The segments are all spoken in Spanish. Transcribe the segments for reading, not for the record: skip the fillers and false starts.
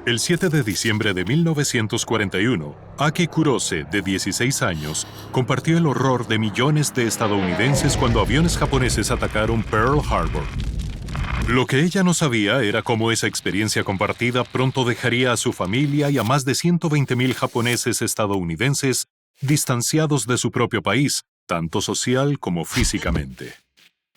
El 7 de diciembre de 1941, Aki Kurose, de 16 años, compartió el horror de millones de estadounidenses cuando aviones japoneses atacaron Pearl Harbor. Lo que ella no sabía era cómo esa experiencia compartida pronto dejaría a su familia y a más de 120,000 japoneses estadounidenses distanciados de su propio país, tanto social como físicamente.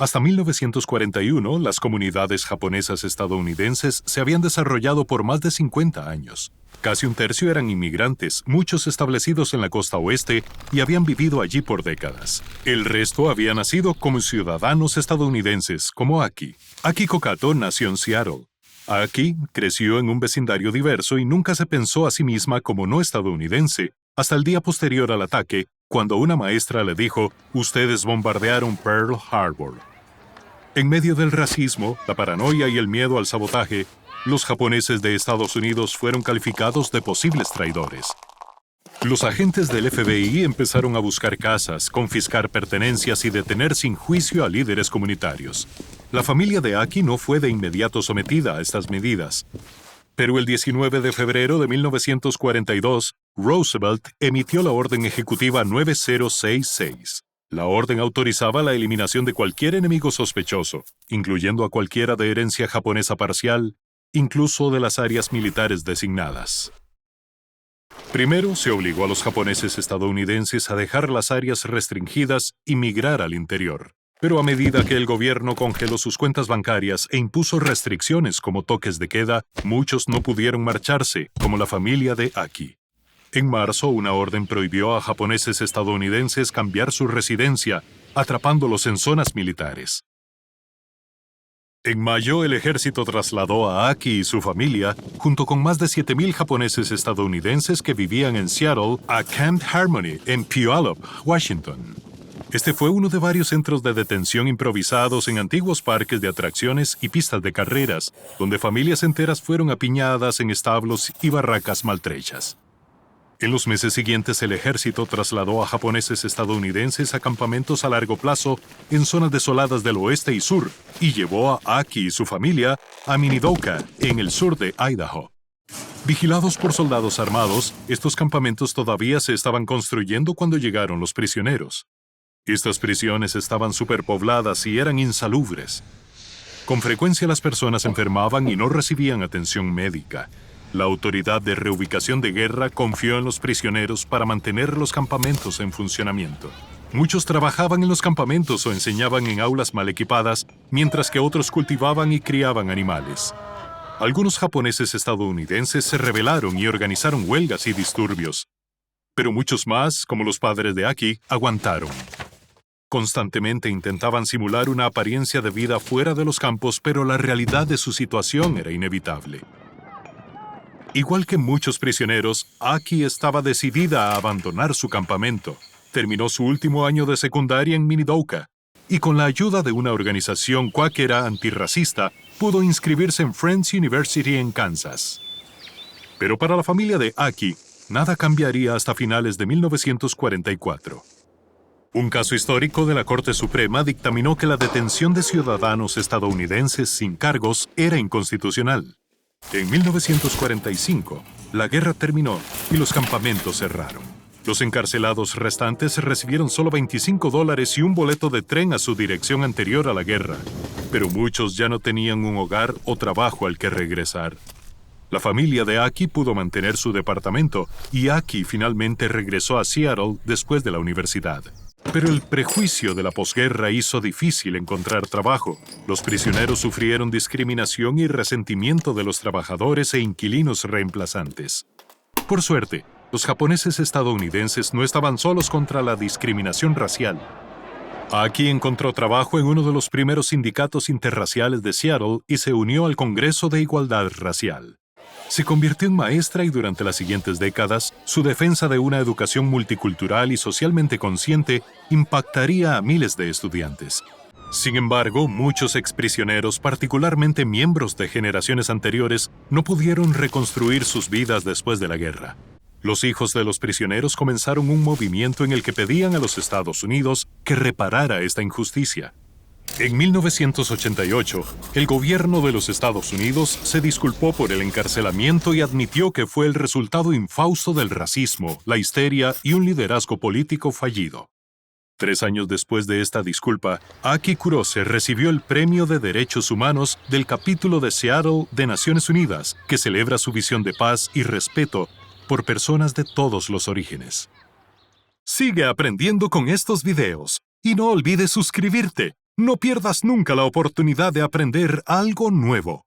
Hasta 1941, las comunidades japonesas estadounidenses se habían desarrollado por más de 50 años. Casi un tercio eran inmigrantes, muchos establecidos en la costa oeste y habían vivido allí por décadas. El resto había nacido como ciudadanos estadounidenses, como Aki. Aki Kokato nació en Seattle. Aki creció en un vecindario diverso y nunca se pensó a sí misma como no estadounidense, hasta el día posterior al ataque, cuando una maestra le dijo: «Ustedes bombardearon Pearl Harbor». En medio del racismo, la paranoia y el miedo al sabotaje, los japoneses de Estados Unidos fueron calificados de posibles traidores. Los agentes del FBI empezaron a buscar casas, confiscar pertenencias y detener sin juicio a líderes comunitarios. La familia de Aki no fue de inmediato sometida a estas medidas. Pero el 19 de febrero de 1942, Roosevelt emitió la Orden Ejecutiva 9066. La orden autorizaba la eliminación de cualquier enemigo sospechoso, incluyendo a cualquiera de herencia japonesa parcial, incluso de las áreas militares designadas. Primero, se obligó a los japoneses estadounidenses a dejar las áreas restringidas y migrar al interior. Pero a medida que el gobierno congeló sus cuentas bancarias e impuso restricciones como toques de queda, muchos no pudieron marcharse, como la familia de Aki. En marzo, una orden prohibió a japoneses estadounidenses cambiar su residencia, atrapándolos en zonas militares. En mayo, el ejército trasladó a Aki y su familia, junto con más de 7,000 japoneses estadounidenses que vivían en Seattle, a Camp Harmony, en Puyallup, Washington. Este fue uno de varios centros de detención improvisados en antiguos parques de atracciones y pistas de carreras, donde familias enteras fueron apiñadas en establos y barracas maltrechas. En los meses siguientes, el ejército trasladó a japoneses estadounidenses a campamentos a largo plazo en zonas desoladas del oeste y sur, y llevó a Aki y su familia a Minidoka, en el sur de Idaho. Vigilados por soldados armados, estos campamentos todavía se estaban construyendo cuando llegaron los prisioneros. Estas prisiones estaban superpobladas y eran insalubres. Con frecuencia las personas enfermaban y no recibían atención médica. La Autoridad de Reubicación de Guerra confió en los prisioneros para mantener los campamentos en funcionamiento. Muchos trabajaban en los campamentos o enseñaban en aulas mal equipadas, mientras que otros cultivaban y criaban animales. Algunos japoneses estadounidenses se rebelaron y organizaron huelgas y disturbios. Pero muchos más, como los padres de Aki, aguantaron. Constantemente intentaban simular una apariencia de vida fuera de los campos, pero la realidad de su situación era inevitable. Igual que muchos prisioneros, Aki estaba decidida a abandonar su campamento. Terminó su último año de secundaria en Minidoka y con la ayuda de una organización cuáquera antirracista, pudo inscribirse en Friends University en Kansas. Pero para la familia de Aki, nada cambiaría hasta finales de 1944. Un caso histórico de la Corte Suprema dictaminó que la detención de ciudadanos estadounidenses sin cargos era inconstitucional. En 1945, la guerra terminó y los campamentos cerraron. Los encarcelados restantes recibieron solo $25 y un boleto de tren a su dirección anterior a la guerra, pero muchos ya no tenían un hogar o trabajo al que regresar. La familia de Aki pudo mantener su departamento y Aki finalmente regresó a Seattle después de la universidad. Pero el prejuicio de la posguerra hizo difícil encontrar trabajo. Los prisioneros sufrieron discriminación y resentimiento de los trabajadores e inquilinos reemplazantes. Por suerte, los japoneses estadounidenses no estaban solos contra la discriminación racial. Aki encontró trabajo en uno de los primeros sindicatos interraciales de Seattle y se unió al Congreso de Igualdad Racial. Se convirtió en maestra y durante las siguientes décadas, su defensa de una educación multicultural y socialmente consciente impactaría a miles de estudiantes. Sin embargo, muchos exprisioneros, particularmente miembros de generaciones anteriores, no pudieron reconstruir sus vidas después de la guerra. Los hijos de los prisioneros comenzaron un movimiento en el que pedían a los Estados Unidos que reparara esta injusticia. En 1988, el gobierno de los Estados Unidos se disculpó por el encarcelamiento y admitió que fue el resultado infausto del racismo, la histeria y un liderazgo político fallido. 3 años después de esta disculpa, Aki Kurose recibió el Premio de Derechos Humanos del capítulo de Seattle de Naciones Unidas, que celebra su visión de paz y respeto por personas de todos los orígenes. Sigue aprendiendo con estos videos y no olvides suscribirte. No pierdas nunca la oportunidad de aprender algo nuevo.